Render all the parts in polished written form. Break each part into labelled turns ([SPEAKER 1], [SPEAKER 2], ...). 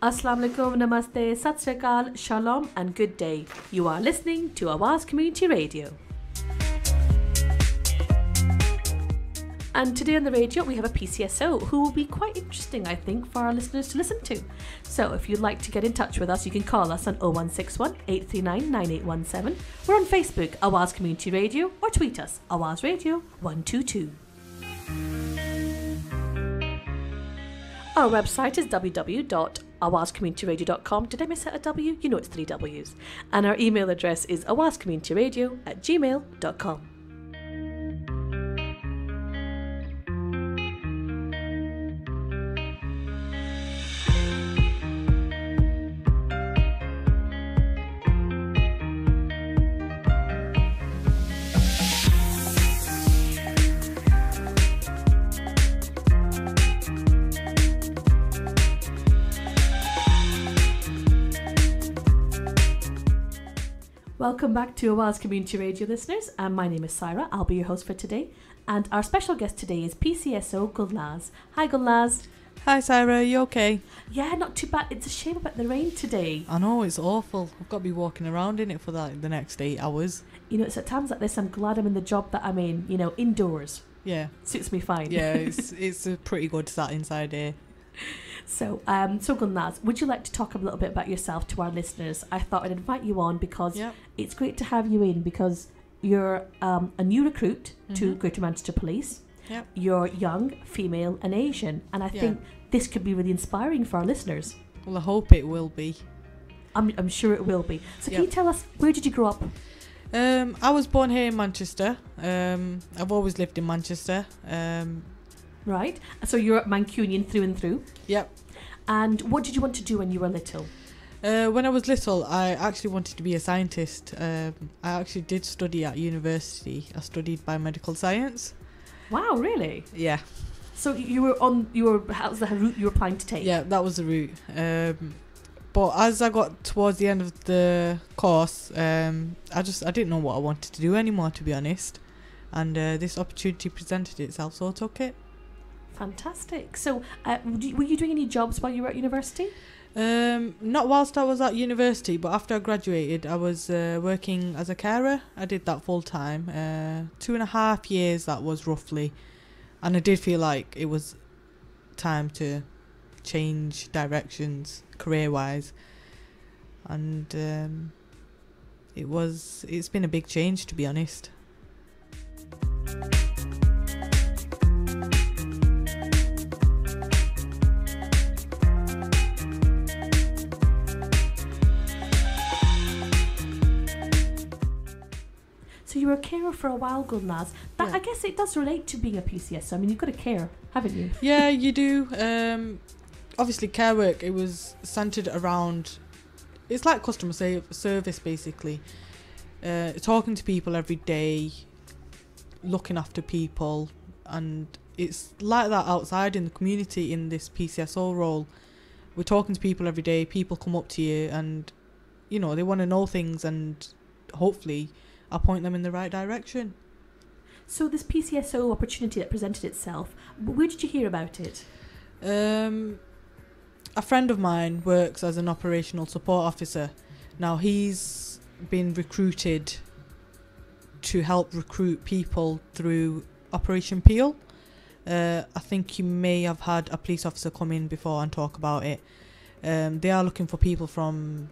[SPEAKER 1] Assalamu alaikum, namaste, sat sri akal, shalom and good day. You are listening to Awaz Community Radio. And today on the radio we have a PCSO who will be quite interesting, I think, for our listeners to listen to. So if you'd like to get in touch with us, you can call us on 0161 839 9817. We're on Facebook, Awaz Community Radio, or tweet us, Awaz Radio 122. Our website is www.awazcommunityradio.com. Did I miss out a W? You know it's 3 W's. And our email address is awazcommunityradio@gmail.com. Welcome back to Awaz Community Radio, listeners, and my name is Saira. I'll be your host for today, and our special guest today is PCSO Gulnaz. Hi Gulnaz.
[SPEAKER 2] Hi Saira, are you okay?
[SPEAKER 1] Yeah, not too bad. It's a shame about the rain today.
[SPEAKER 2] I know, it's awful. I've got to be walking around in it for the next 8 hours.
[SPEAKER 1] You know, it's at times like this I'm glad I'm in the job that I'm in, you know, indoors.
[SPEAKER 2] Yeah.
[SPEAKER 1] Suits me fine.
[SPEAKER 2] Yeah, it's pretty good sat inside here.
[SPEAKER 1] So Gulnaz, would you like to talk a little bit about yourself to our listeners? I thought I'd invite you on because it's great to have you in, because you're a new recruit to Greater Manchester Police.
[SPEAKER 2] Yep.
[SPEAKER 1] You're young, female and Asian, and I think this could be really inspiring for our listeners.
[SPEAKER 2] Well, I hope it will be.
[SPEAKER 1] I'm sure it will be. So can you tell us, where did you grow up?
[SPEAKER 2] I was born here in Manchester. I've always lived in Manchester.
[SPEAKER 1] Right. So you're Mancunian through and through.
[SPEAKER 2] Yep.
[SPEAKER 1] And what did you want to do when you were little?
[SPEAKER 2] When I was little, I actually wanted to be a scientist. I actually did study at university. I studied biomedical science.
[SPEAKER 1] Wow, really?
[SPEAKER 2] Yeah.
[SPEAKER 1] So how's the route you were planning to take?
[SPEAKER 2] Yeah, that was the route. But as I got towards the end of the course, I didn't know what I wanted to do anymore, to be honest. And this opportunity presented itself, so I took it.
[SPEAKER 1] Fantastic. So were you doing any jobs while you were at university?
[SPEAKER 2] Not whilst I was at university, but after I graduated I was working as a carer. I did that full time, 2.5 years that was roughly, and I did feel like it was time to change directions career wise, and it's been a big change, to be honest.
[SPEAKER 1] So you were a carer for a while, Gulnaz. I guess it does relate to being a PCS. I mean, you've got to care, haven't you?
[SPEAKER 2] Yeah, you do. Obviously, care work, it was centred around... It's like customer service, basically. Talking to people every day, looking after people. And it's like that outside in the community in this PCSO role. We're talking to people every day. People come up to you and, you know, they want to know things, and hopefully I'll point them in the right direction.
[SPEAKER 1] So this PCSO opportunity that presented itself, where did you hear about it?
[SPEAKER 2] A friend of mine works as an operational support officer. Now he's been recruited to help recruit people through Operation Peel. I think you may have had a police officer come in before and talk about it. They are looking for people from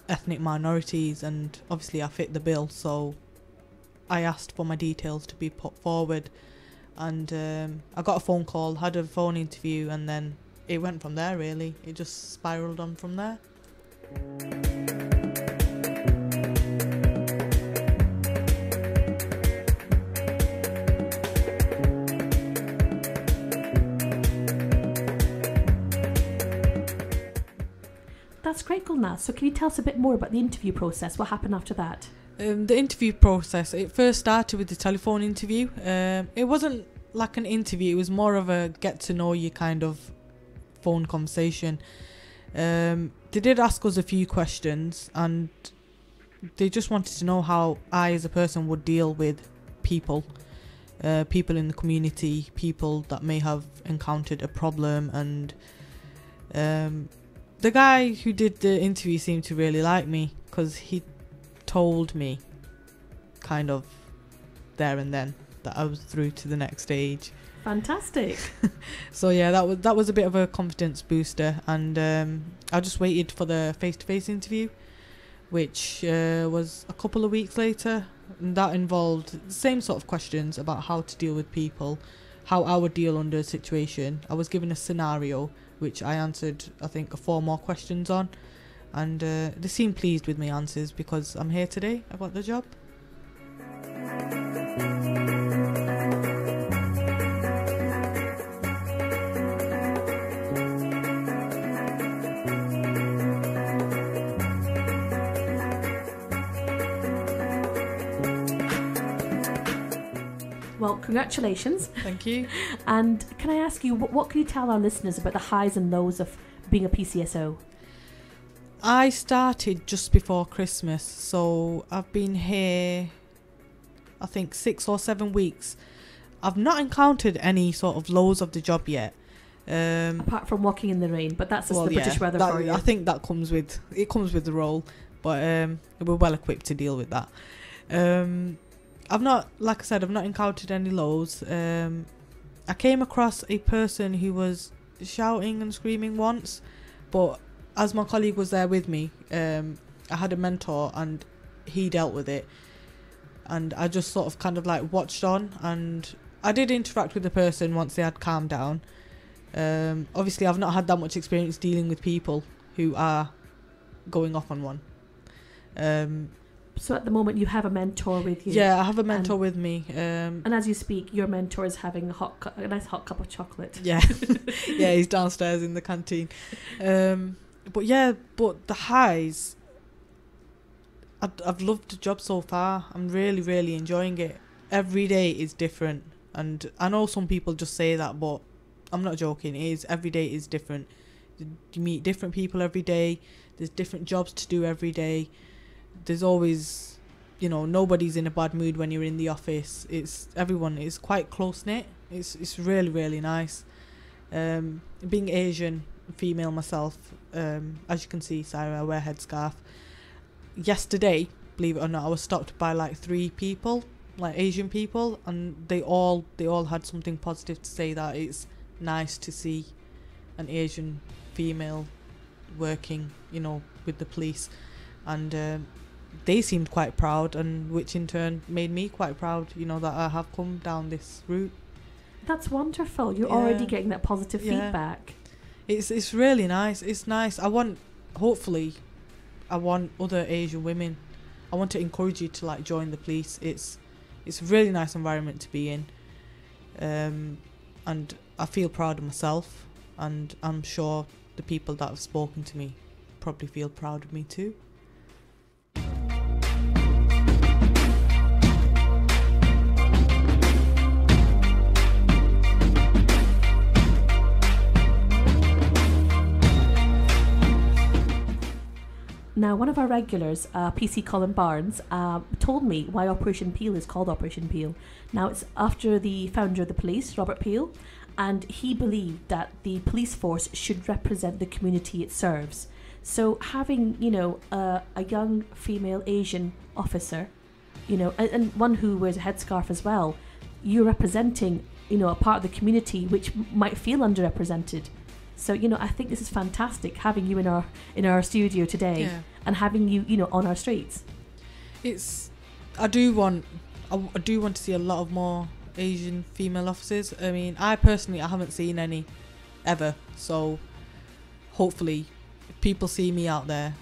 [SPEAKER 2] ethnic minorities, and obviously I fit the bill, so I asked for my details to be put forward, and I got a phone call, had a phone interview, and then it went from there, really. It just spiraled on from there.
[SPEAKER 1] That's great, Gulnaz. So can you tell us a bit more about the interview process? What happened after that?
[SPEAKER 2] The interview process, it first started with the telephone interview. It wasn't like an interview, it was more of a get to know you kind of phone conversation. They did ask us a few questions, and they just wanted to know how I as a person would deal with people in the community, people that may have encountered a problem, and the guy who did the interview seemed to really like me, because he told me kind of there and then that I was through to the next stage.
[SPEAKER 1] Fantastic.
[SPEAKER 2] So yeah, that was a bit of a confidence booster, and I just waited for the face-to-face interview, which was a couple of weeks later, and that involved the same sort of questions about how to deal with people, how I would deal under a situation. I was given a scenario which I answered, I think, 4 more questions on, and they seemed pleased with my answers, because I'm here today. I got the job.
[SPEAKER 1] Well, congratulations.
[SPEAKER 2] Thank you.
[SPEAKER 1] And can I ask you, what can you tell our listeners about the highs and lows of being a PCSO?
[SPEAKER 2] I started just before Christmas, so I've been here, I think, 6 or 7 weeks. I've not encountered any sort of lows of the job yet.
[SPEAKER 1] Apart from walking in the rain, but that's just the British weather for you.
[SPEAKER 2] I think that comes with the role, but we're well equipped to deal with that. I've not encountered any lows. I came across a person who was shouting and screaming once, but as my colleague was there with me, I had a mentor and he dealt with it, and I just sort of kind of like watched on, and I did interact with the person once they had calmed down. Obviously I've not had that much experience dealing with people who are going off on one.
[SPEAKER 1] So at the moment you have a mentor with you?
[SPEAKER 2] Yeah, I have a mentor with me.
[SPEAKER 1] And as you speak, your mentor is having a nice hot cup of chocolate.
[SPEAKER 2] Yeah, yeah, he's downstairs in the canteen. But the highs, I've loved the job so far. I'm really, really enjoying it. Every day is different, and I know some people just say that, but I'm not joking. Every day is different. You meet different people every day. There's different jobs to do every day. There's always, nobody's in a bad mood when you're in the office. Everyone is quite close knit. It's really, really nice. Being Asian, female myself, as you can see, Saira, I wear a headscarf. Yesterday, believe it or not, I was stopped by like 3 people, like Asian people, and they all had something positive to say, that it's nice to see an Asian female working, with the police, and they seemed quite proud, and which in turn made me quite proud, that I have come down this route.
[SPEAKER 1] That's wonderful. You're already getting that positive feedback.
[SPEAKER 2] It's really nice. It's nice. I want other Asian women. I want to encourage you to like join the police. It's a really nice environment to be in, and I feel proud of myself, and I'm sure the people that have spoken to me probably feel proud of me too.
[SPEAKER 1] Now, one of our regulars, PC Colin Barnes, told me why Operation Peel is called Operation Peel. Now, it's after the founder of the police, Robert Peel, and he believed that the police force should represent the community it serves. So having, a young female Asian officer, and one who wears a headscarf as well, you're representing, a part of the community which might feel underrepresented. So, I think this is fantastic, having you in our studio today, and having you, on our streets.
[SPEAKER 2] I do want to see a lot of more Asian female officers. I mean, I haven't seen any ever. So hopefully if people see me out there,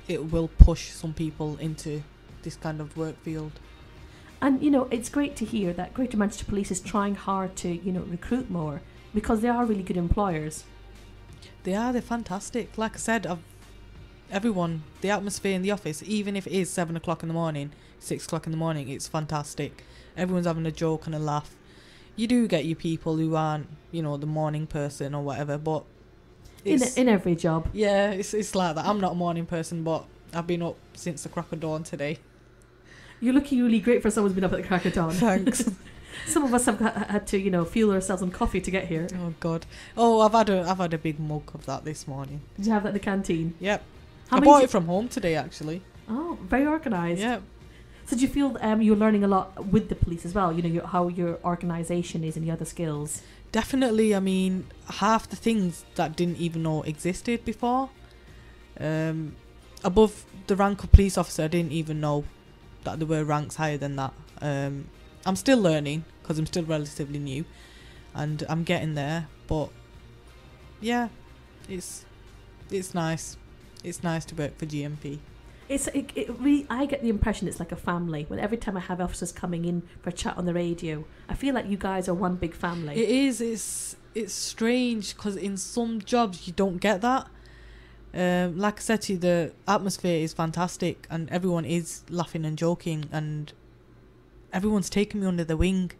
[SPEAKER 2] it will push some people into this kind of work field.
[SPEAKER 1] And, it's great to hear that Greater Manchester Police is trying hard to, recruit more, because they are really good employers.
[SPEAKER 2] They're fantastic. Like I said, the atmosphere in the office, even if it is 7 o'clock in the morning, 6 o'clock in the morning, it's fantastic. Everyone's having a joke and a laugh. You do get your people who aren't, the morning person or whatever, but
[SPEAKER 1] in every job.
[SPEAKER 2] Yeah, it's like that. I'm not a morning person, but I've been up since the crack of dawn today.
[SPEAKER 1] You're looking really great for someone who's been up at the crack of dawn.
[SPEAKER 2] Thanks.
[SPEAKER 1] Some of us have had to, fuel ourselves on coffee to get here.
[SPEAKER 2] Oh God. Oh, I've had a big mug of that this morning.
[SPEAKER 1] Did you have that in the canteen?
[SPEAKER 2] Yep.
[SPEAKER 1] How
[SPEAKER 2] I
[SPEAKER 1] many
[SPEAKER 2] bought it from home today, actually.
[SPEAKER 1] Oh, very organised.
[SPEAKER 2] Yep.
[SPEAKER 1] So do you feel you're learning a lot with the police as well? How your organisation is and the other skills?
[SPEAKER 2] Definitely. I mean, half the things that didn't even know existed before. Above the rank of police officer, I didn't even know that there were ranks higher than that. I'm still learning because I'm still relatively new, and I'm getting there. But yeah, it's nice. It's nice to work for GMP.
[SPEAKER 1] I get the impression it's like a family. When every time I have officers coming in for a chat on the radio, I feel like you guys are one big family.
[SPEAKER 2] It is. It's strange because in some jobs you don't get that. Like I said to you, the atmosphere is fantastic and everyone is laughing and joking and everyone's taken me under their wing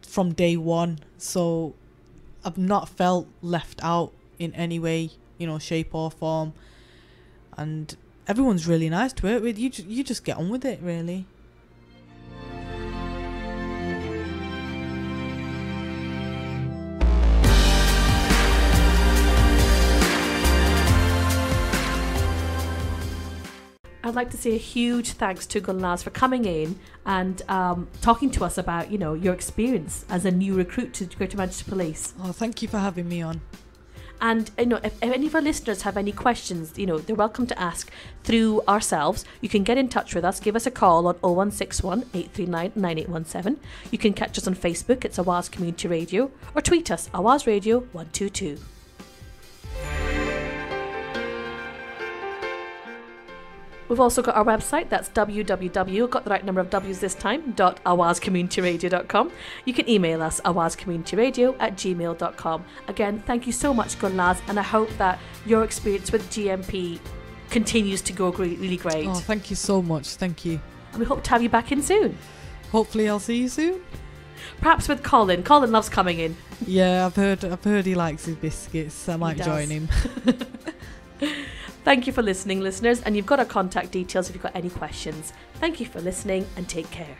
[SPEAKER 2] from day one. So I've not felt left out in any way, shape or form. And everyone's really nice to work with. You just get on with it, really.
[SPEAKER 1] I'd like to say a huge thanks to Gulnaz for coming in and talking to us about, your experience as a new recruit to Greater Manchester Police.
[SPEAKER 2] Oh, thank you for having me on.
[SPEAKER 1] And if any of our listeners have any questions, they're welcome to ask through ourselves. You can get in touch with us. Give us a call on 0161 839 9817. You can catch us on Facebook. It's Awaz Community Radio. Or tweet us, Awaz Radio 122. We've also got our website, that's www, got the right number of W's this time, .awazcommunityradio.com. You can email us, awazcommunityradio@gmail.com. Again, thank you so much, Gulnaz, and I hope that your experience with GMP continues to go really great.
[SPEAKER 2] Oh, thank you so much, thank you.
[SPEAKER 1] And we hope to have you back in soon.
[SPEAKER 2] Hopefully I'll see you soon.
[SPEAKER 1] Perhaps with Colin. Colin loves coming in.
[SPEAKER 2] Yeah, I've heard he likes his biscuits. I might join him.
[SPEAKER 1] Thank you for listening, listeners, and you've got our contact details if you've got any questions. Thank you for listening and take care.